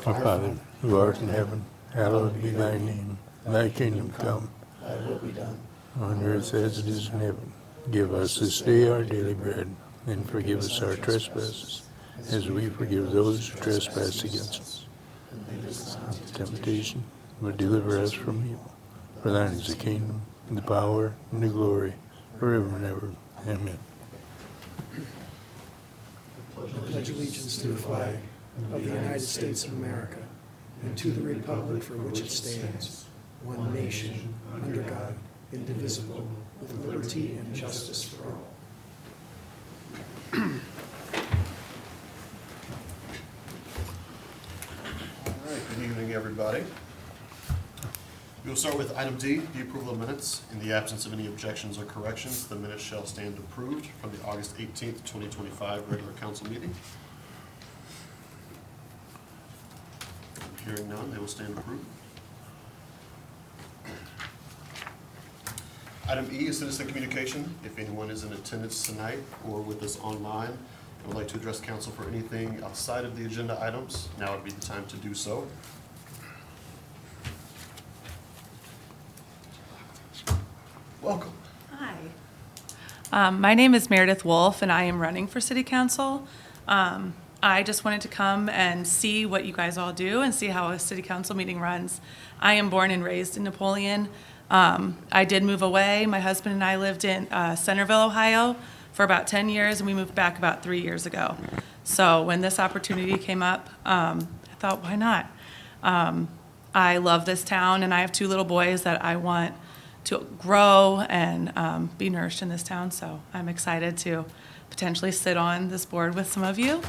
Our Father, who art in heaven, hallowed be thy name. Thy kingdom come, Thy will be done. on earth as it is in heaven. Give us this day our daily bread, and forgive us our trespasses, as we forgive those who trespass against us. And lead us not into Temptation, but deliver us from evil. For thine is the kingdom, and the power, and the glory, forever and ever. Amen. I pledge allegiance to the flag of the United States of America and to the republic for which it stands, one nation, under God, indivisible, with liberty and justice for all. All right, good evening, everybody. We will start with item D, the approval of minutes. In the absence of any objections or corrections, the minutes shall stand approved from the August 18th, 2025 regular council meeting. Hearing none, they will stand approved. Item E is citizen communication. If anyone is in attendance tonight or with us online and would like to address council for anything outside of the agenda items, now would be the time to do so. Welcome. Hi. My name is Meredith Wolf, and I am running for City Council. I just wanted to come and see what you guys all do and see how a City Council meeting runs. I am born and raised in Napoleon. I did move away. My husband and I lived in Centerville, Ohio for about 10 years, and we moved back about 3 years ago. So when this opportunity came up, I thought, why not? I love this town, and I have 2 little boys that I want to grow and be nourished in this town. So I'm excited to potentially sit on this board with some of you.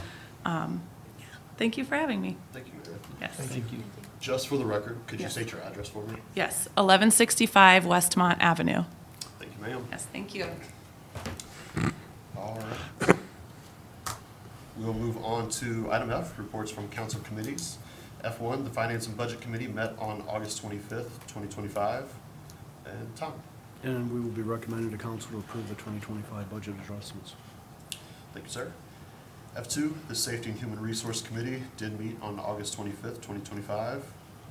Thank you for having me. Thank you, Meredith. Yes. Thank you. Just for the record, could you Yes. state your address for me? Yes, 1165 Westmont Avenue. Thank you, ma'am. Yes, thank you. All right. We will move on to item F, reports from council committees. F1, the Finance and Budget Committee met on August 25th, 2025. And Tom, And we will be recommending to council to approve the 2025 budget adjustments. thank you, sir. F2, the Safety and Human Resource Committee did meet on August 25th, 2025.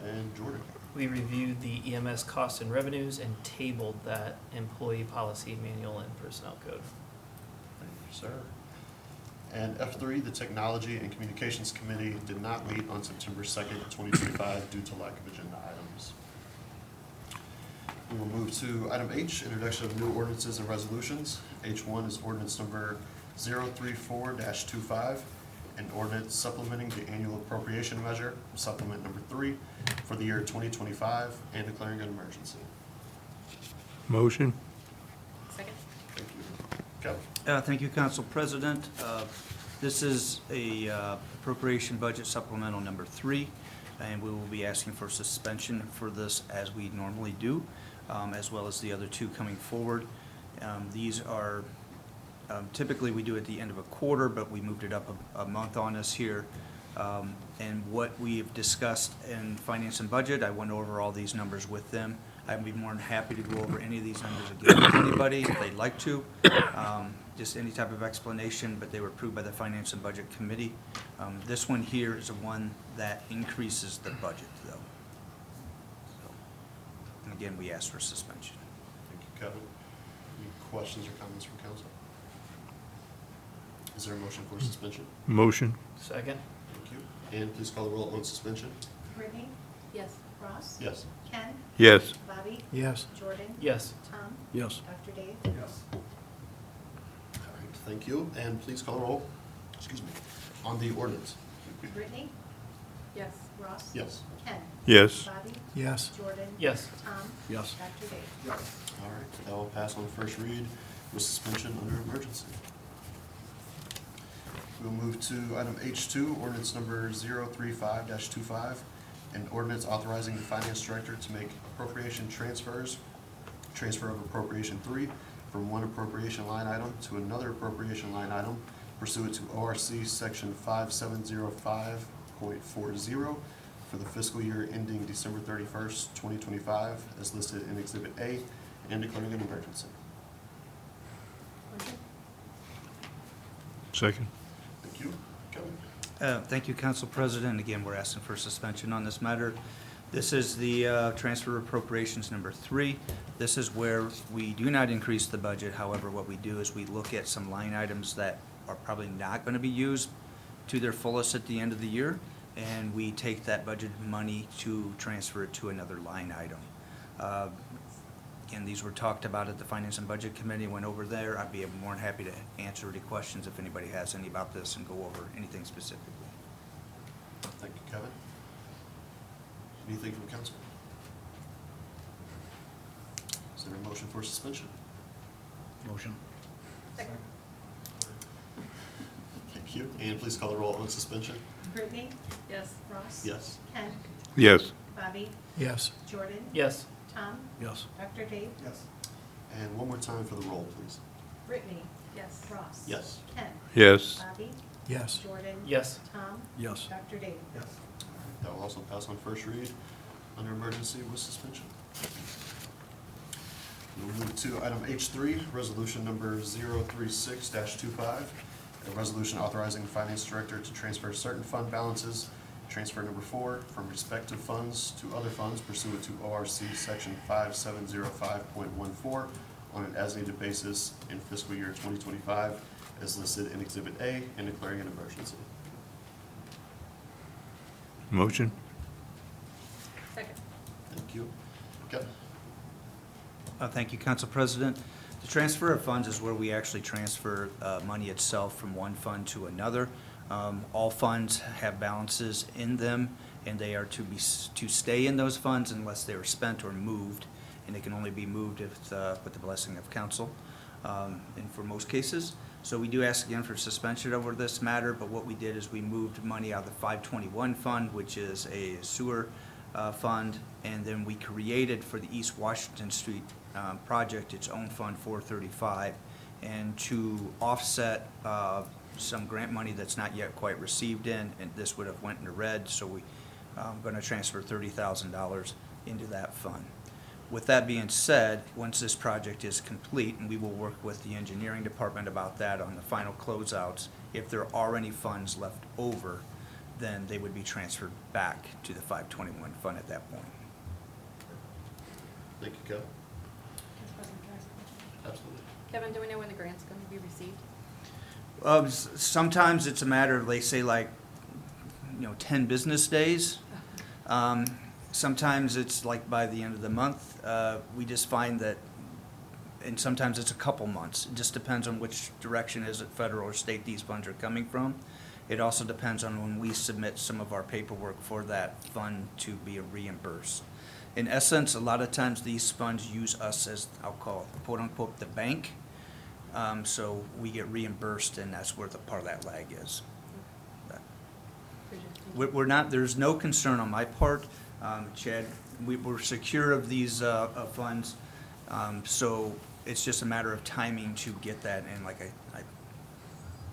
And Jordan. We reviewed the EMS costs and revenues and tabled that employee policy manual and personnel code. Thank you, sir. And F3, the Technology and Communications Committee did not meet on September 2nd, 2025 due to lack of agenda items. We will move to item H, introduction of new ordinances and resolutions. H1 is ordinance number 034-25, an ordinance supplementing the annual appropriation measure, supplement number 3, for the year 2025 and declaring an emergency. Motion? Second. Thank you. Kevin? Thank you, Council President. This is a appropriation budget supplemental number 3, and we will be asking for suspension for this as we normally do, as well as the other 2 coming forward. These are typically we do at the end of a quarter, but we moved it up a month on us here. And what we've discussed in Finance and Budget, I went over all these numbers with them. I'd be more than happy to go over any of these numbers again with anybody if they'd like to. Just any type of explanation, but they were approved by the Finance and Budget Committee. This one here is the one that increases the budget, though. So, and again, we ask for suspension. Thank you, Kevin. Any questions or comments from council? Is there a motion for suspension? Motion? Second? Thank you. And please call the roll on suspension. Brittany? Yes. Ross? Yes. Ken? Yes. Bobby? Yes. Jordan? Yes. Tom? Yes. Dr. Dave? Yes. All right, thank you. And please call the roll, excuse me, on the ordinance. Brittany? Yes. Ross? Yes. Ken? Yes. Bobby? Yes. Jordan? Yes. Tom? Yes. Dr. Dave? Yes. All right, that will pass on first read with suspension under emergency. We'll move to item H2, ordinance number 035-25, an ordinance authorizing the finance director to make appropriation transfers, transfer of appropriation 3 from one appropriation line item to another appropriation line item pursuant to ORC section 5705.40 for the fiscal year ending December 31st, 2025, as listed in Exhibit A, and declaring an emergency. Motion? Second? Thank you. Kevin? Thank you, Council President. Again, we're asking for suspension on this matter. This is the transfer appropriations number 3. This is where we do not increase the budget. However, what we do is we look at some line items that are probably not going to be used to their fullest at the end of the year, and we take that budget money to transfer it to another line item. Again, these were talked about at the Finance and Budget Committee, went over there. I'd be more than happy to answer any questions if anybody has any about this and go over anything specifically. Thank you, Kevin. Anything from council? Is there a motion for suspension? Motion. Second. Thank you. And please call the roll on suspension. Brittany? Yes. Ross? Yes. Ken? Yes. Bobby? Yes. Jordan? Yes. Tom? Yes. Dr. Dave? Yes. And one more time for the roll, please. Brittany? Yes. Ross? Yes. Ken? Yes. Bobby? Yes. Jordan? Yes. Tom? Yes. Dr. Dave? Yes. That will also pass on first read under emergency with suspension. We'll move to item H3, resolution number 036-25, a resolution authorizing the finance director to transfer certain fund balances, transfer number 4, from respective funds to other funds pursuant to ORC section 5705.14 on an as-needed basis in fiscal year 2025 as listed in Exhibit A and declaring an emergency. Motion? Second. Thank you. Kevin? Thank you, Council President. The transfer of funds is where we actually transfer money itself from one fund to another. All funds have balances in them, and they are to stay in those funds unless they are spent or moved, and they can only be moved with the blessing of council, and for most cases. So we do ask again for suspension over this matter, but what we did is we moved money out of the 521 fund, which is a sewer fund, and then we created for the East Washington Street project its own fund 435, and to offset some grant money that's not yet quite received in, and this would have went into red, so we going to transfer $30,000 into that fund. With that being said, once this project is complete, and we will work with the engineering department about that on the final closeouts, if there are any funds left over, then they would be transferred back to the 521 fund at that point. Thank you, Kevin. Council President, can I ask a question? Absolutely. Kevin, do we know when the grant's going to be received? Sometimes it's a matter of, they say, like, 10 business days. Sometimes it's like by the end of the month. We just find that, and sometimes it's a couple months. It just depends on which direction, is it federal or state, these funds are coming from. It also depends on when we submit some of our paperwork for that fund to be reimbursed. In essence, a lot of times these funds use us as, I'll call it, quote unquote, the bank. So we get reimbursed, and that's where the part of that lag is. But we're not, there's no concern on my part, Chad. We're secure of these funds, so it's just a matter of timing to get that. And like I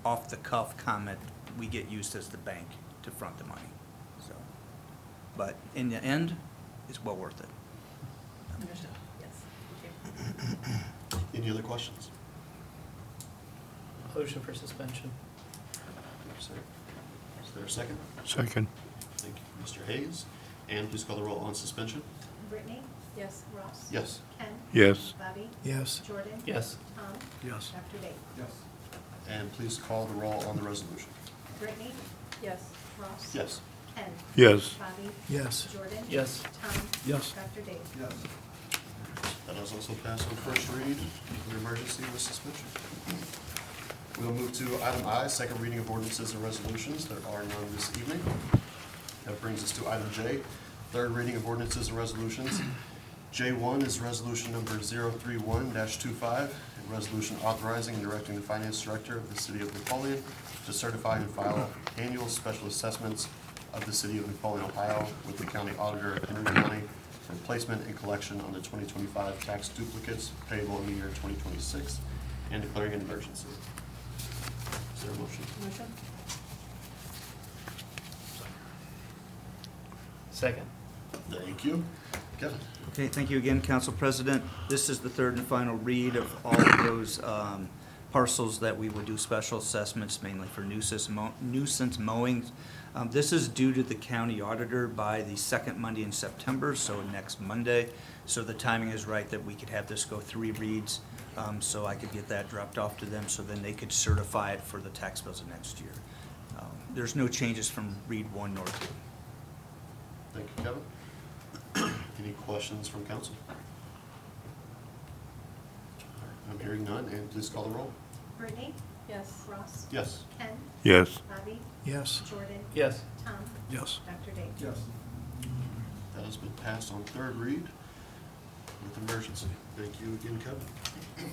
off the cuff comment, we get used as the bank to front the money. So, but in the end, it's well worth it. Understood. Yes. Thank you. Any other questions? Motion for suspension. Yes, sir. Is there a second? Second. Thank you, Mr. Hayes. And please call the roll on suspension. Brittany? Yes. Ross? Yes. Ken? Yes. Bobby? Yes. Jordan? Yes. Tom? Yes. Dr. Dave? Yes. And please call the roll on the resolution. Brittany? Yes. Ross? Yes. Ken? Yes. Bobby? Yes. Jordan? Yes. Tom? Yes. Dr. Dave? Yes. That is also passed on first read for emergency with suspension. We'll move to item I, second reading of ordinances and resolutions. There are none this evening. That brings us to item J, third reading of ordinances and resolutions. J1 is resolution number 031-25, a resolution authorizing and directing the finance director of the city of Napoleon to certify and file annual special assessments of the city of Napoleon, Ohio, with the county auditor of Henry County for placement and collection on the 2025 tax duplicates payable in the year 2026 and declaring an emergency. Is there a motion? Motion? Second. Thank you. Kevin? Okay, thank you again, Council President. This is the third and final read of all of those parcels that we would do special assessments, mainly for nuisance mowing. This is due to the county auditor by the second Monday in September, so next Monday. So the timing is right that we could have this go 3 reads, so I could get that dropped off to them, so then they could certify it for the tax bills of next year. There's no changes from read 1 nor 2. Thank you, Kevin. Any questions from council? I'm hearing none, and please call the roll. Brittany? Yes. Ross? Yes. Ken? Yes. Bobby? Yes. Jordan? Yes. Tom? Yes. Dr. Dave? Yes. That has been passed on 3rd read with emergency. Thank you again, Kevin.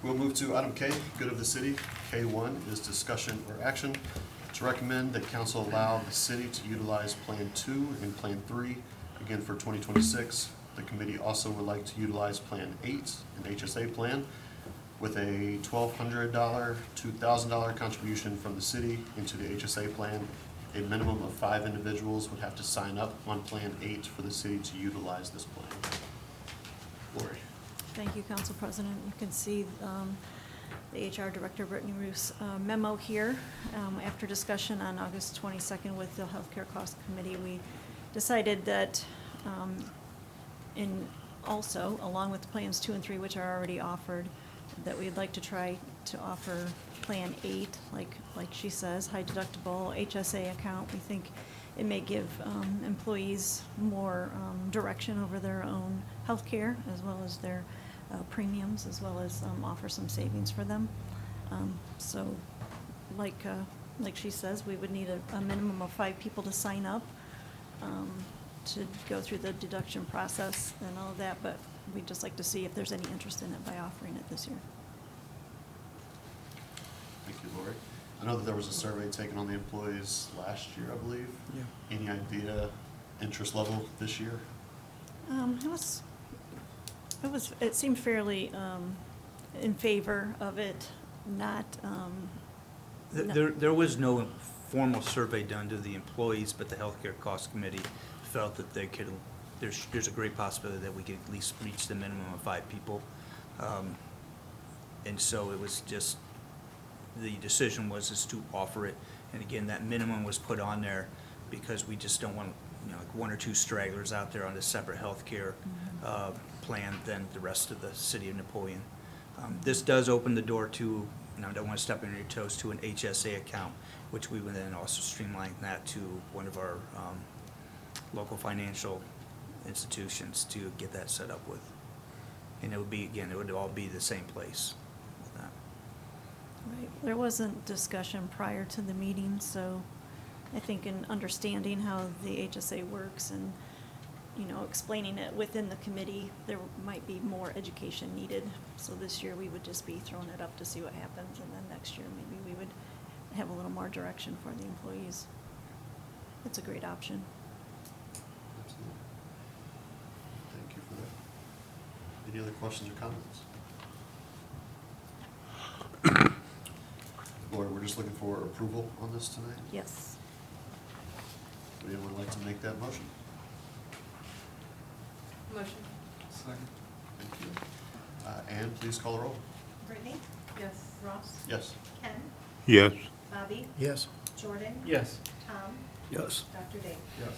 We'll move to item K, good of the city. K1 is discussion or action to recommend that council allow the city to utilize Plan 2 and Plan 3, again for 2026. The committee also would like to utilize Plan 8, an HSA plan, with a $1,200 to $1,000 contribution from the city into the HSA plan. A minimum of 5 individuals would have to sign up on Plan 8 for the city to utilize this plan. Lori. Thank you, Council President. You can see the HR Director, Brittany Roos, memo here. After discussion on August 22nd with the Healthcare Cost Committee, we decided that also, along with plans 2 and 3, which are already offered, that we'd like to try to offer Plan 8, like she says, high deductible HSA account. We think it may give employees more direction over their own health care, as well as their premiums, as well as offer some savings for them. So like she says, we would need a minimum of 5 people to sign up to go through the deduction process and all of that, but we'd just like to see if there's any interest in it by offering it this year. Thank you, Lori. I know that there was a survey taken on the employees last year, I believe. Yeah. Any idea interest level this year? It seemed fairly in favor of it, not. There was no formal survey done to the employees, but the Healthcare Cost Committee felt that they could, there's a great possibility that we could at least reach the minimum of 5 people. And so it was just, the decision was is to offer it. And again, that minimum was put on there because we just don't want, like 1 or 2 stragglers out there on a separate healthcare plan than the rest of the city of Napoleon. This does open the door to, and I don't want to step on your toes, to an HSA account, which we would then also streamline that to one of our local financial institutions to get that set up with. And it would be, again, it would all be the same place with that. Right. There wasn't discussion prior to the meeting, so I think in understanding how the HSA works and, explaining it within the committee, there might be more education needed. So this year, we would just be throwing it up to see what happens, and then next year, maybe we would have a little more direction for the employees. It's a great option. Absolutely. Thank you for that. Any other questions or comments? Lori, we're just looking for approval on this tonight. Yes. Would anyone like to make that motion? Motion. Second. Thank you. Ann, please call the roll. Brittany? Yes. Ross? Yes. Ken? Yes. Bobby? Yes. Jordan? Yes. Tom? Yes. Dr. Dave? Yes.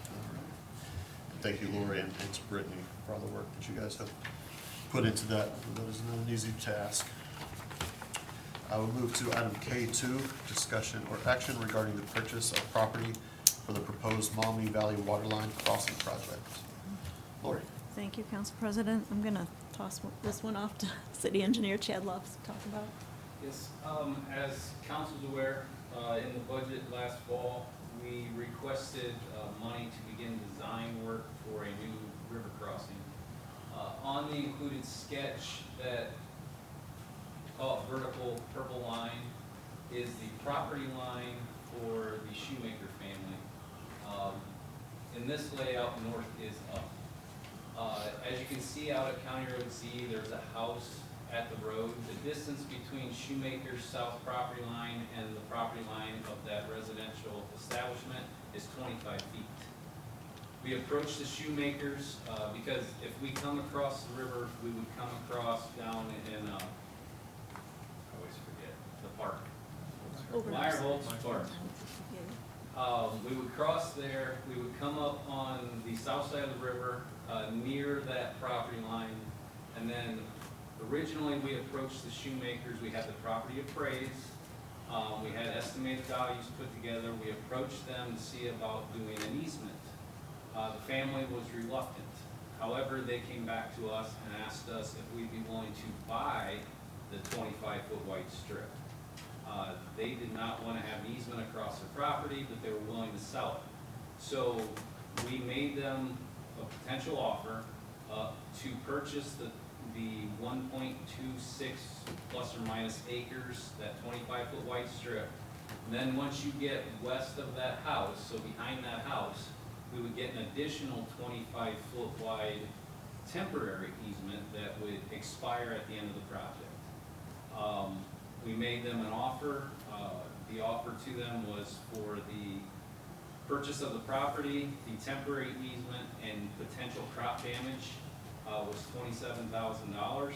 All right. Thank you, Lori, and to Brittany for all the work that you guys have put into that. That is not an easy task. I will move to item K2, discussion or action regarding the purchase of property for the proposed Maumee Valley Waterline Crossing Project. Lori. Thank you, Council President. I'm going to toss this one off to City Engineer Chad Luff to talk about. Yes, as council's aware, in the budget last fall, we requested money to begin design work for a new river crossing. On the included sketch, that call it vertical purple line is the property line for the Shoemaker family. In this layout, north is up. As you can see out at County Road Z, there's a house at the road. The distance between Shoemaker's south property line and the property line of that residential establishment is 25 feet. We approached the Shoemakers because if we come across the river, we would come across down in Park. Over. Meyerholtz Park. Yeah. We would cross there, we would come up on the south side of the river, near that property line. And then originally we approached the shoemakers, we had the property appraised. We had estimated values put together. We approached them to see about doing an easement. The family was reluctant. However, they came back to us and asked us if we'd be willing to buy the 25-foot wide strip. They did not want to have an easement across their property, but they were willing to sell it. So we made them a potential offer to purchase the 1.26 plus or minus acres, that 25-foot wide strip. And then once you get west of that house, so behind that house, we would get an additional 25-foot wide temporary easement that would expire at the end of the project. We made them an offer. The offer to them was for the purchase of the property, the temporary easement, and potential crop damage was $27,000.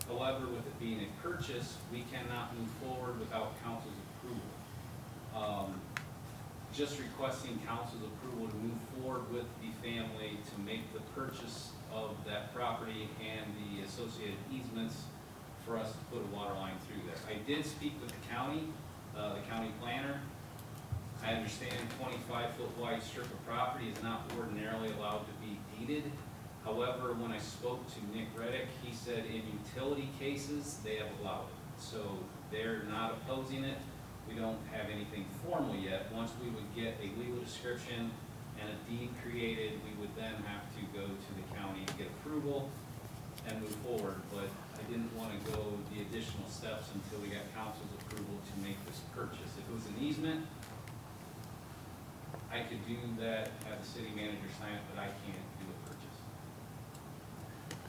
However, with it being a purchase, we cannot move forward without council's approval. Just requesting council's approval to move forward with the family to make the purchase of that property and the associated easements for us to put a water line through there. I did speak with the county planner. I understand 25-foot wide strip of property is not ordinarily allowed to be deeded. However, when I spoke to Nick Reddick, he said in utility cases, they have allowed it. So they're not opposing it. We don't have anything formal yet. Once we would get a legal description and a deed created, we would then have to go to the county and get approval and move forward. But I didn't want to go the additional steps until we got council's approval to make this purchase. If it was an easement, I could do that, have the city manager sign it, but I can't do a purchase.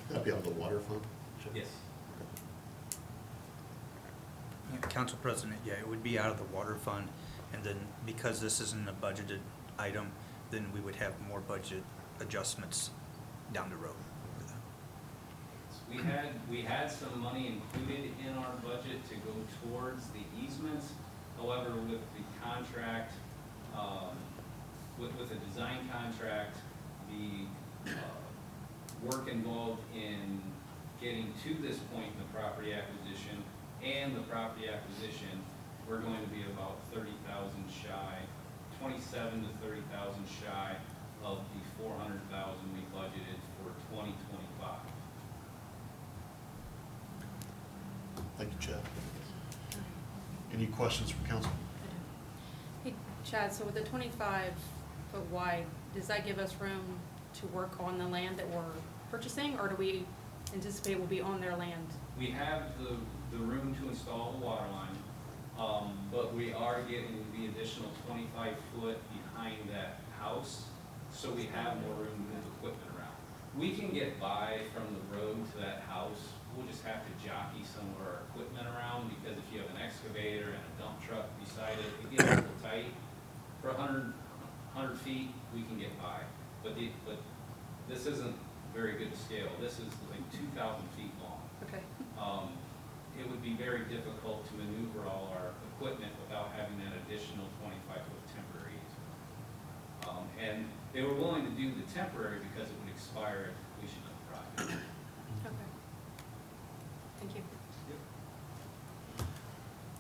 That'd be out of the water fund? Yes. Council President, yeah, it would be out of the water fund, and then because this isn't a budgeted item, then we would have more budget adjustments down the road. We had some money included in our budget to go towards the easements. However, with the contract, with the design contract, the work involved in getting to this point in the property acquisition and the property acquisition, we're going to be about 30,000 shy, 27 to 30,000 shy of the 400,000 we budgeted for 2025. Thank you, Chad. Any questions from council? Hey, Chad, so with the 25-foot wide, does that give us room to work on the land that we're purchasing, or do we anticipate we'll be on their land? We have the room to install the water line, but we are getting the additional 25 foot behind that house, so we have more room to move equipment around. We can get by from the road to that house. We'll just have to jockey some of our equipment around, because if you have an excavator and a dump truck beside it, it gets a little tight. For 100 feet, we can get by, but this isn't very good to scale. This is like 2,000 feet long. Okay. It would be very difficult to maneuver all our equipment without having that additional 25-foot temporary easement. And they were willing to do the temporary because it would expire at completion of the project. Okay. Thank you.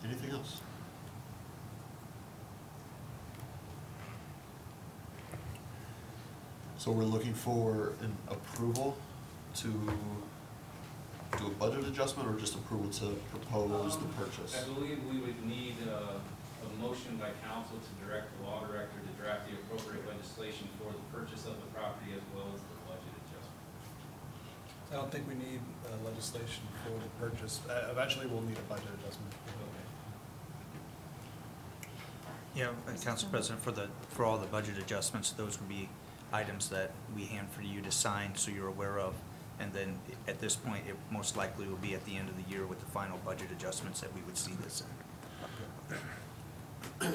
Anything else? So we're looking for an approval to do a budget adjustment, or just approval to propose the purchase? I believe we would need a motion by council to direct the law director to draft the appropriate legislation for the purchase of the property as well as the budget adjustment. I don't think we need legislation for the purchase. Eventually, we'll need a budget adjustment. Yeah, Council President, for all the budget adjustments, those would be items that we hand for you to sign, so you're aware of. And then at this point, it most likely will be at the end of the year with the final budget adjustments that we would see this in.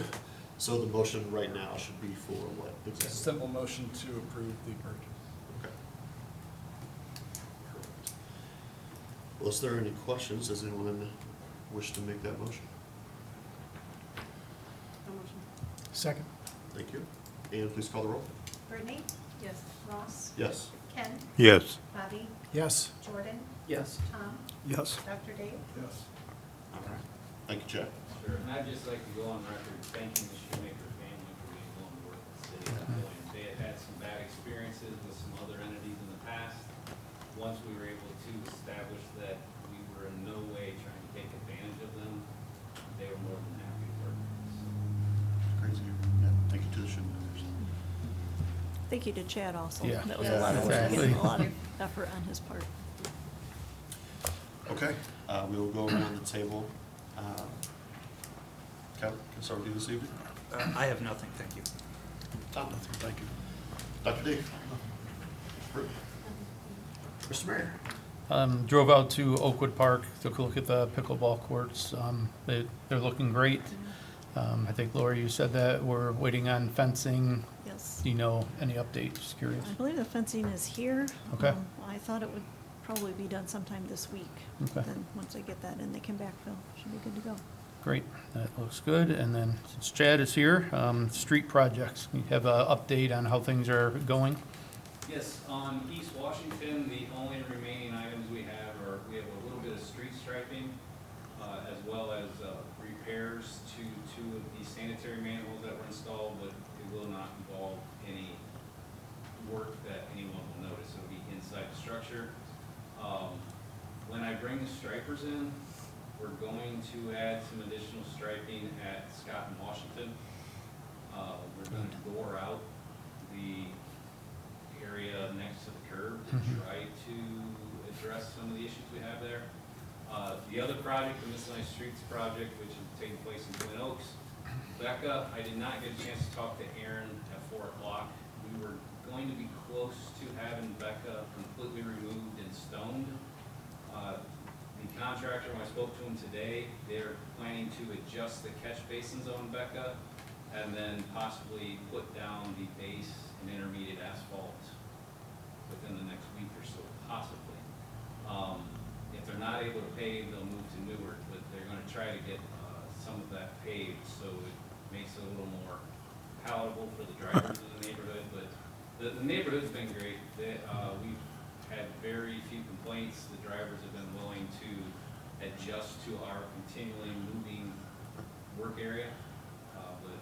So the motion right now should be for what It's a exactly? simple motion to approve the purchase. Okay. Correct. Well, is there any questions? Does anyone wish to make that motion? Second. Thank you. And please call the roll. Brittany, Yes. Ross, Yes. Ken, Yes. Bobby, Yes. Jordan, Yes. Tom, Yes. Dr. Dave. Yes. All right. Thank you, Chad. Sure, and I'd just like to go on record thanking the Shoemaker family for being willing to work with the city of Napoleon. They had had some bad experiences with some other entities in the past. Once we were able to establish that we were in no way trying to take advantage of them, they were more than happy to work with us. Crazy. Yeah, thank you to the Shoemakers. Thank you to Chad also. Yeah. That was Yeah, a lot of work, exactly. and a lot of effort on his part. Okay, we will go around the table. Kevin, can start with you this evening? I have nothing, thank you. Tom? Thank you. Dr. D? Mr. Mayor? Drove out to Oakwood Park, took a look at the pickleball courts. They're looking great. I think, Laura, you said that we're waiting on fencing. Yes. Do you know any updates? Just curious. I believe the fencing is here. Okay. I thought it would probably be done sometime this week. Okay. Then, once I get that in, they can backfill. Should be good to go. Great, that looks good. And then since Chad is here, street projects, we have an update on how things are going. Yes, on East Washington, the only remaining items we have are, we have a little bit of street striping, as well as repairs to two of the sanitary manholes that were installed, but it will not involve any work that anyone will notice. It'll be inside the structure. When I bring the stripers in, we're going to add some additional striping at Scott and Washington. We're going to door out the area next to the curb to try to address some of the issues we have there. The other project, the miscellaneous streets project, which is taking place in Twin Oaks, Becca, I did not get a chance to talk to Aaron at 4 o'clock. We were going to be close to having Becca completely removed and stoned. The contractor, when I spoke to him today, they're planning to adjust the catch basins on Becca and then possibly put down the base and intermediate asphalt within the next week or so, possibly. If they're not able to pave, they'll move to Newark, but they're gonna try to get some of that paved so it makes it a little more palatable for the drivers in the neighborhood. But the neighborhood's been great. We've had very few complaints. The drivers have been willing to adjust to our continually moving work area, but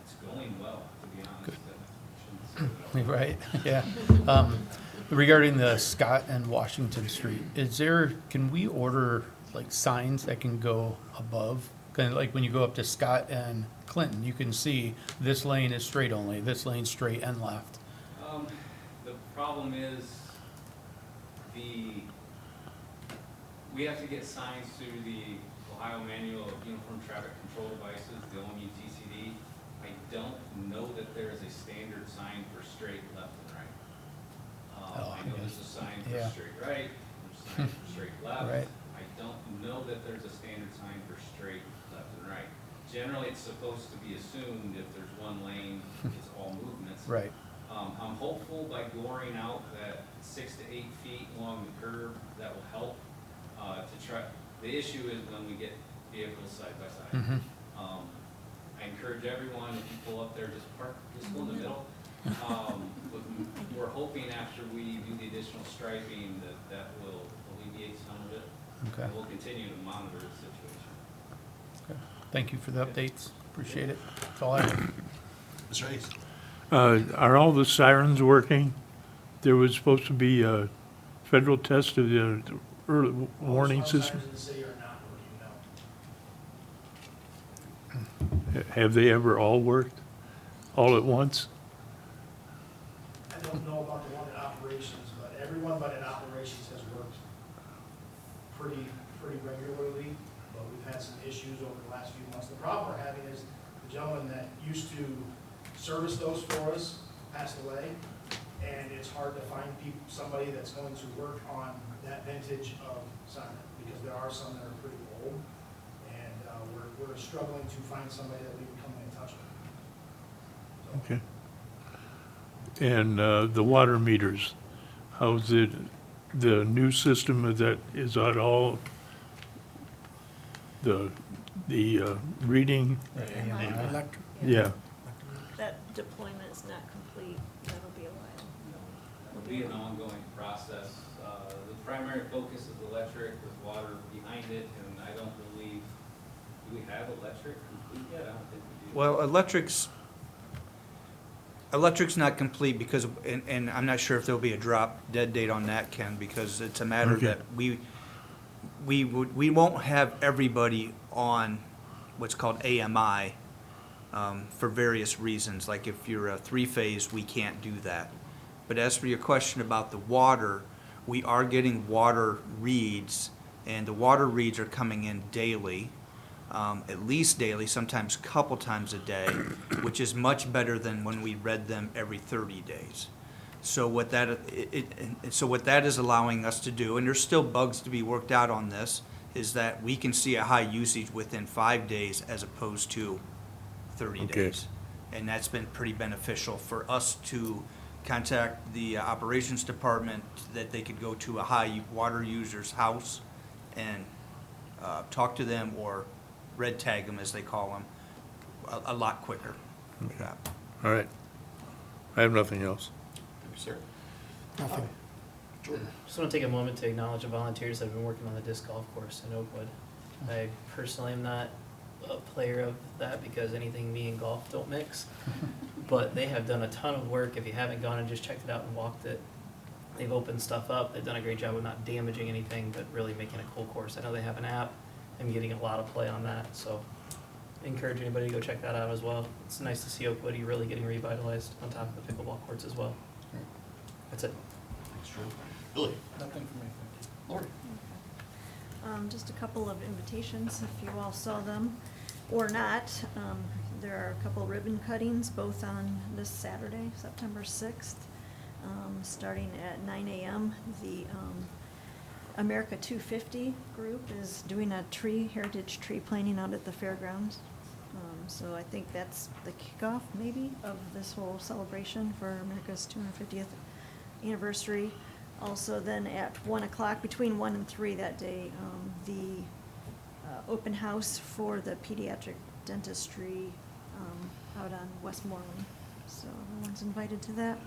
it's going well, to be honest. I shouldn't say that. Right, yeah. Regarding the Scott and Washington Street, can we order like signs that can go above? Kind of like when you go up to Scott and Clinton, you can see this lane is straight only, this lane's straight and left. The problem is we have to get signs through the Ohio Manual of Uniform Traffic Control Devices, the OMUTCD. I don't know that there is a standard sign for straight left and right. I know there's a sign for Yeah. straight right, there's a sign for straight left. Right. I don't know that there's a standard sign for straight left and right. Generally, it's supposed to be assumed if there's one lane, it's all movements. Right. I'm hopeful by goring out that 6 to 8 feet along the curb, that will help to try. The issue is when we get vehicles side by side. Mhm. I encourage everyone, if you pull up there, just park, just go in the middle. But we're hoping after we do the additional striping that will alleviate some of it. Okay. And we'll continue to monitor the situation. Okay. Thank you for the updates. Appreciate it. That's all I have. Mr. Hayes? Are all the sirens working? There was supposed to be a federal test of the early warning system. in the city are not working, no. Have they ever all worked, all at once? I don't know about the one in operations, but everyone but in operations has worked pretty regularly, but we've had some issues over the last few months. The problem we're having is the gentleman that used to service those for us passed away, and it's hard to find somebody that's going to work on that vintage of siren, because there are some that are pretty old, and we're struggling to find somebody that we can come in touch with. So, Okay. And the water meters, how's it, the new system, is that all, the reading? electric. Yeah, deployment is not complete, that'll be a while. It'll be an ongoing process. The primary focus is electric with water behind it, and I don't believe, do we have electric complete yet? I don't think we do. Well, electric's not complete because, and I'm not sure if there'll be a drop dead date on that, Ken, because it's a matter Okay. that we won't have everybody on what's called AMI for various reasons. Like if you're a three-phase, we can't do that. But as for your question about the water, we are getting water reads, and the water reads are coming in daily, at least daily, sometimes couple times a day, which is much better than when we read them every 30 days. So what that is allowing us to do, and there's still bugs to be worked out on this, is that we can see a high usage within 5 days as opposed to 30 Okay. days. And that's been pretty beneficial for us to contact the operations department, that they could go to a high water user's house and talk to them, or red tag them, as they call them, a lot quicker. Okay. All right. I have nothing else. Thank you, sir. Nothing. Jordan. Just want to take a moment to acknowledge the volunteers that have been working on the disc golf course in Oakwood. I personally am not a player of that because anything me and golf don't mix, but they have done a ton of work. If you haven't gone and just checked it out and walked it, they've opened stuff up. They've done a great job of not damaging anything, but really making a cool course. I know they have an app. I'm getting a lot of play on that, so I encourage anybody to go check that out as well. It's nice to see Oakwood really getting revitalized on top of the pickleball courts as well. That's it. Thanks, Jordan. Billy. Nothing for me, thank you. Lori. Just a couple of invitations, if you all saw them or not. There are a couple ribbon cuttings, both on this Saturday, September 6th, starting at 9 a.m. The America 250 group is doing a heritage tree planting out at the fairgrounds. So I think that's the kickoff, maybe, of this whole celebration for America's 250th anniversary. Also then at 1 o'clock, between 1 and 3 that day, the open house for the pediatric dentistry out on Westmoreland. So everyone's invited to that.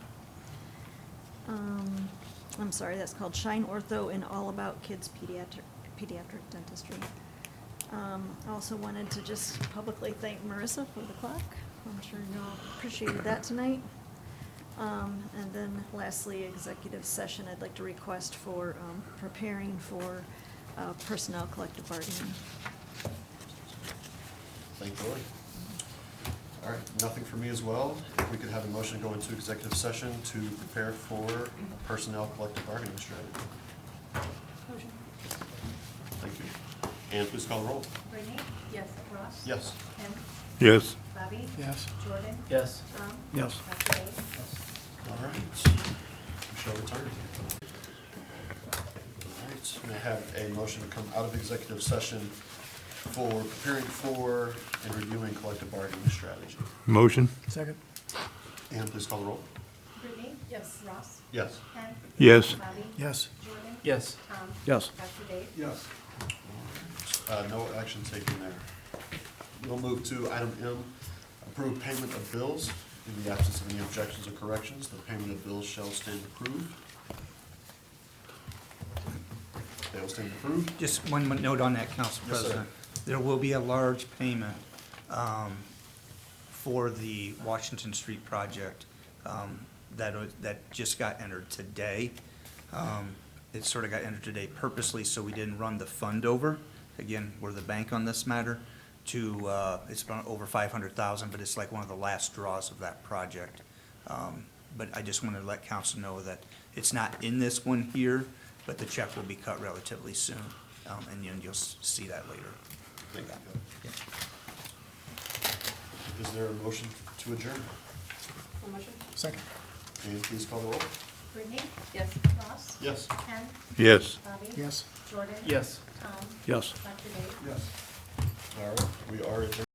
I'm sorry, that's called Shine Ortho and All About Kids Pediatric Dentistry. I also wanted to just publicly thank Marissa for the clock. I'm sure you all appreciated that tonight. And then lastly, executive session, I'd like to request for preparing for personnel collective bargaining. Thank you, Lori. All right, nothing for me as well. If we could have a motion to go into executive session to prepare for personnel collective bargaining strategy. Motion. Thank you. And please call the roll. Brittany? Yes. Ross? Yes. Ken? Yes. Bobby? Yes. Jordan? Yes. Tom? Yes. Dr. Dave? All right. We shall return. All right, may I have a motion to come out of executive session for preparing for and reviewing collective bargaining strategy. Motion? Second? And please call the roll. Brittany? Yes. Ross? Yes. Ken? Yes. Bobby? Yes. Jordan? Yes. Tom? Yes. Dr. Dave? Yes. No action taken there. We'll move to item M, approve payment of bills. In the absence of any objections or corrections, the payment of bills shall stand approved. They will stand approved. Just one note on that, Council Yes, sir. President. There will be a large payment for the Washington Street project that just got entered today. It sort of got entered today purposely, so we didn't run the fund over. Again, we're the bank on this matter. It's about over 500,000, but it's like one of the last draws of that project. But I just wanted to let council know that it's not in this one here, but the check will be cut relatively soon, and you'll see that later. Thank you. Yeah. Is there a motion to adjourn? A motion? Second? And please call the roll. Brittany? Yes. Ross? Yes. Ken? Yes. Bobby? Yes. Jordan? Yes. Tom? Yes. Dr. Dave? Yes. All right, we are adjourned.